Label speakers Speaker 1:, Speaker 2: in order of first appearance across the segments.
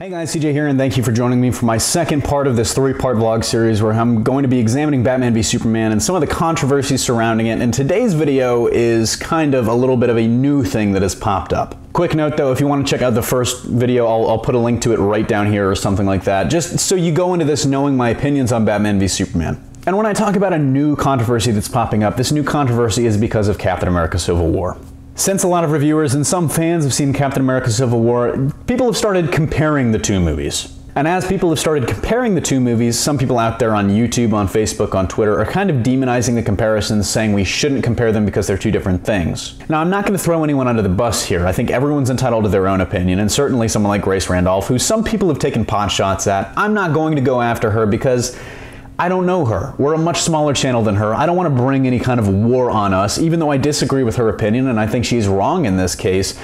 Speaker 1: Hey guys, CJ here, and thank you for joining me for my second part of this three-part vlog series where I'm going to be examining Batman v Superman and some of the controversies surrounding it. And today's video is kind of a little bit of a new thing that has popped up. Quick note though, if you want to check out the first video, I'll put a link to it right down here or something like that, just so you go into this knowing my opinions on Batman v Superman. And when I talk about a new controversy that's popping up, this new controversy is because of Captain America Civil War. Since a lot of reviewers and some fans have seen Captain America Civil War, people have started comparing the two movies. And as people have started comparing the two movies, some people out there on YouTube, on Facebook, on Twitter are kind of demonizing the comparisons, saying we shouldn't compare them because they're two different things. Now, I'm not going to throw anyone under the bus here. I think everyone's entitled to their own opinion, and certainly someone like Grace Randolph, who some people have taken pot shots at. I'm not going to go after her because I don't know her. We're a much smaller channel than her. I don't want to bring any kind of war on us, even though I disagree with her opinion and I think she's wrong in this case.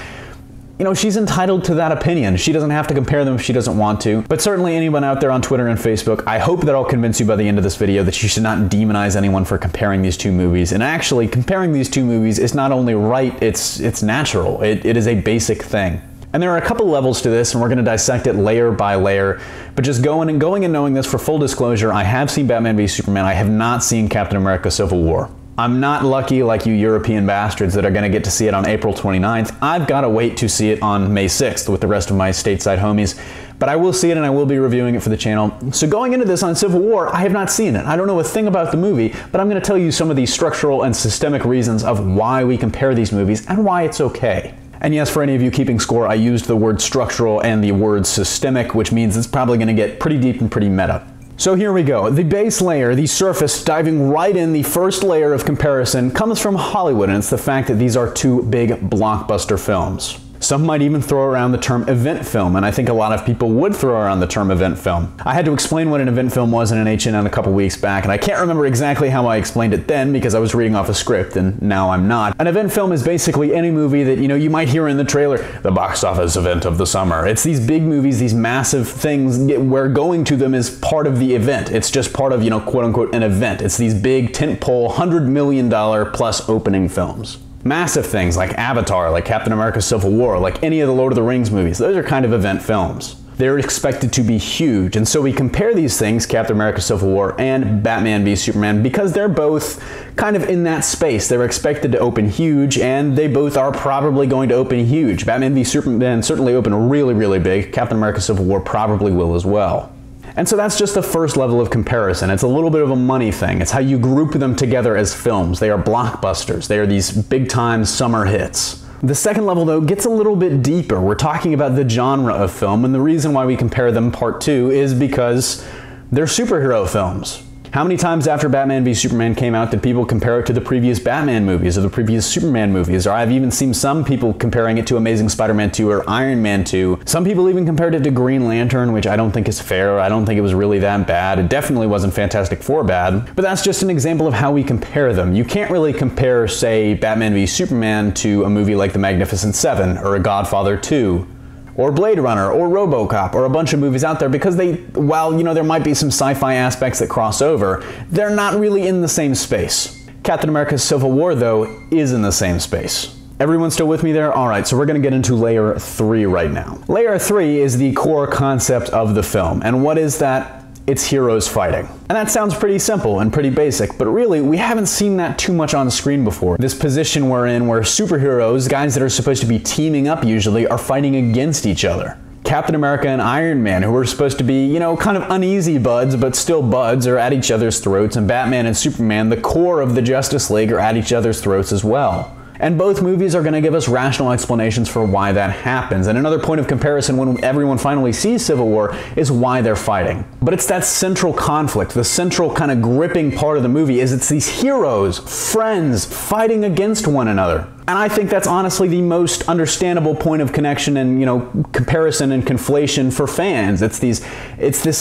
Speaker 1: You know, she's entitled to that opinion. She doesn't have to compare them if she doesn't want to. But certainly anyone out there on Twitter and Facebook, I hope that I'll convince you by the end of this video that you should not demonize anyone for comparing these two movies. And actually, comparing these two movies is not only right, it's natural. It is a basic thing. And there are a couple levels to this, and we're going to dissect it layer by layer. But just going and knowing this, for full disclosure, I have seen Batman v Superman. I have not seen Captain America Civil War. I'm not lucky like you European bastards that are going to get to see it on April 29th. I've got to wait to see it on May 6th with the rest of my stateside homies. But I will see it and I will be reviewing it for the channel. So going into this on Civil War, I have not seen it. I don't know a thing about the movie, but I'm going to tell you some of the structural and systemic reasons of why we compare these movies and why it's okay. And yes, for any of you keeping score, I used the word structural and the word systemic, which means it's probably going to get pretty deep and pretty meta. So here we go. The base layer, the surface, diving right in, the first layer of comparison comes from Hollywood, and it's the fact that these are two big blockbuster films. Some might even throw around the term event film, and I think a lot of people would throw around the term event film. I had to explain what an event film was in an HNN a couple weeks back, and I can't remember exactly how I explained it then because I was reading off a script, and now I'm not. An event film is basically any movie that, you know, you might hear in the trailer, the box office event of the summer. It's these big movies, these massive things where going to them is part of the event. It's just part of, you know, quote unquote, an event. It's these big tentpole $100 million plus opening films. Massive things like Avatar, like Captain America Civil War, like any of the Lord of the Rings movies, those are kind of event films. They're expected to be huge, and so we compare these things, Captain America Civil War and Batman v Superman, because they're both kind of in that space. They're expected to open huge, and they both are probably going to open huge. Batman v Superman certainly opened really, really big. Captain America Civil War probably will as well. And so that's just the first level of comparison. It's a little bit of a money thing. It's how you group them together as films. They are blockbusters. They are these big-time summer hits. The second level, though, gets a little bit deeper. We're talking about the genre of film, and the reason why we compare them, part two, is because they're superhero films. How many times after Batman v Superman came out did people compare it to the previous Batman movies or the previous Superman movies? Or I've even seen some people comparing it to Amazing Spider-Man 2 or Iron Man 2. Some people even compared it to Green Lantern, which I don't think is fair. I don't think it was really that bad. It definitely wasn't Fantastic Four bad. But that's just an example of how we compare them. You can't really compare, say, Batman v Superman to a movie like The Magnificent Seven or A Godfather 2. Or Blade Runner, or RoboCop, or a bunch of movies out there, because they, while, you know, there might be some sci-fi aspects that cross over, they're not really in the same space. Captain America Civil War, though, is in the same space. Everyone still with me there? Alright, so we're going to get into layer 3 right now. Layer 3 is the core concept of the film, and what is that? It's heroes fighting. And that sounds pretty simple and pretty basic, but really, we haven't seen that too much on screen before. This position we're in where superheroes, guys that are supposed to be teaming up usually, are fighting against each other. Captain America and Iron Man, who are supposed to be, you know, kind of uneasy buds, but still buds, are at each other's throats, and Batman and Superman, the core of the Justice League, are at each other's throats as well. And both movies are going to give us rational explanations for why that happens. And another point of comparison when everyone finally sees Civil War is why they're fighting. But it's that central conflict, the central kind of gripping part of the movie is it's these heroes, friends, fighting against one another. And I think that's honestly the most understandable point of connection and, you know, comparison and conflation for fans. It's the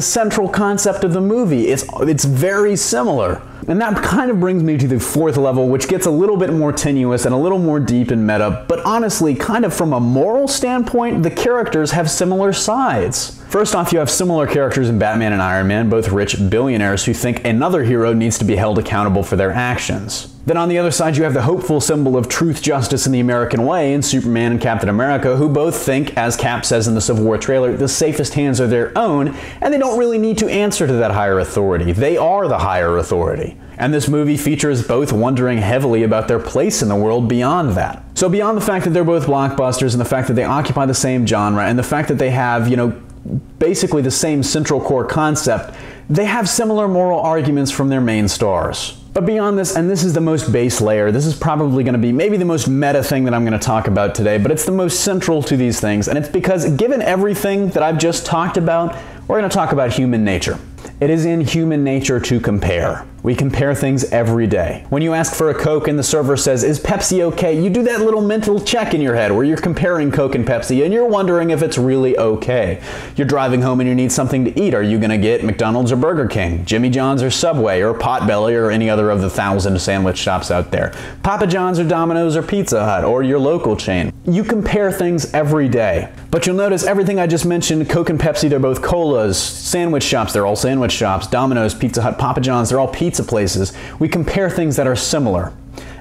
Speaker 1: central concept of the movie. It's very similar. And that kind of brings me to the fourth level, which gets a little bit more tenuous and a little more deep and meta, but honestly, kind of from a moral standpoint, the characters have similar sides. First off, you have similar characters in Batman and Iron Man, both rich billionaires who think another hero needs to be held accountable for their actions. Then on the other side, you have the hopeful symbol of truth, justice, and the American way in Superman and Captain America, who both think, as Cap says in the Civil War trailer, the safest hands are their own, and they don't really need to answer to that higher authority. They are the higher authority. And this movie features both wondering heavily about their place in the world beyond that. So beyond the fact that they're both blockbusters and the fact that they occupy the same genre and the fact that they have, basically the same central core concept, they have similar moral arguments from their main stars. But beyond this, and this is the most base layer, this is probably going to be maybe the most meta thing that I'm going to talk about today, but it's the most central to these things, and it's because given everything that I've just talked about, we're going to talk about human nature. It is in human nature to compare. We compare things every day. When you ask for a Coke and the server says, "Is Pepsi okay?" you do that little mental check in your head where you're comparing Coke and Pepsi and you're wondering if it's really okay. You're driving home and you need something to eat. Are you going to get McDonald's or Burger King, Jimmy John's or Subway or Potbelly or any other of the 1,000 sandwich shops out there? Papa John's or Domino's or Pizza Hut or your local chain. You compare things every day. But you'll notice everything I just mentioned, Coke and Pepsi, they're both colas. Sandwich shops, they're all sandwich shops. Domino's, Pizza Hut, Papa John's, they're all pizza places. We compare things that are similar.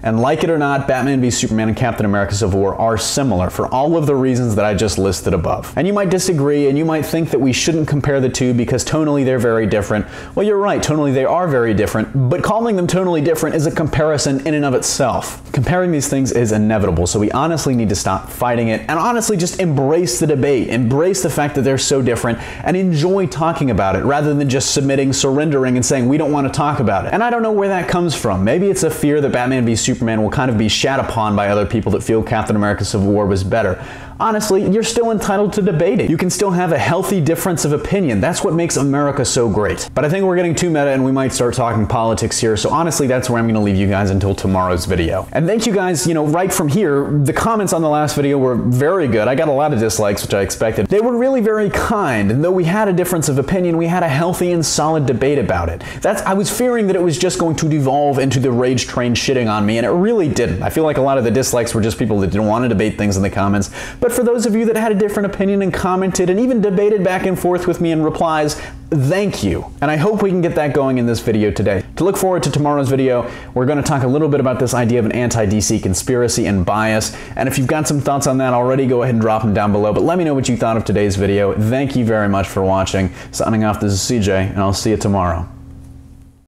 Speaker 1: And like it or not, Batman v Superman and Captain America Civil War are similar for all of the reasons that I just listed above. And you might disagree and you might think that we shouldn't compare the two because tonally they're very different. Well, you're right, tonally they are very different, but calling them tonally different is a comparison in and of itself. Comparing these things is inevitable, so we honestly need to stop fighting it and honestly just embrace the debate, embrace the fact that they're so different, and enjoy talking about it rather than just submitting, surrendering, and saying we don't want to talk about it. And I don't know where that comes from. Maybe it's a fear that Batman v Superman will kind of be shat upon by other people that feel Captain America Civil War was better. Honestly, you're still entitled to debate it. You can still have a healthy difference of opinion. That's what makes America so great. But I think we're getting too meta and we might start talking politics here, so honestly that's where I'm going to leave you guys until tomorrow's video. And thank you guys, right from here, the comments on the last video were very good. I got a lot of dislikes, which I expected. They were really very kind, and though we had a difference of opinion, we had a healthy and solid debate about it. I was fearing that it was just going to devolve into the rage train shitting on me, and it really didn't. I feel like a lot of the dislikes were just people that didn't want to debate things in the comments, but for those of you that had a different opinion and commented and even debated back and forth with me in replies, thank you. And I hope we can get that going in this video today. To look forward to tomorrow's video, we're going to talk a little bit about this idea of an anti-DC conspiracy and bias. And if you've got some thoughts on that already, go ahead and drop them down below. But let me know what you thought of today's video. Thank you very much for watching. Signing off, this is CJ, and I'll see you tomorrow.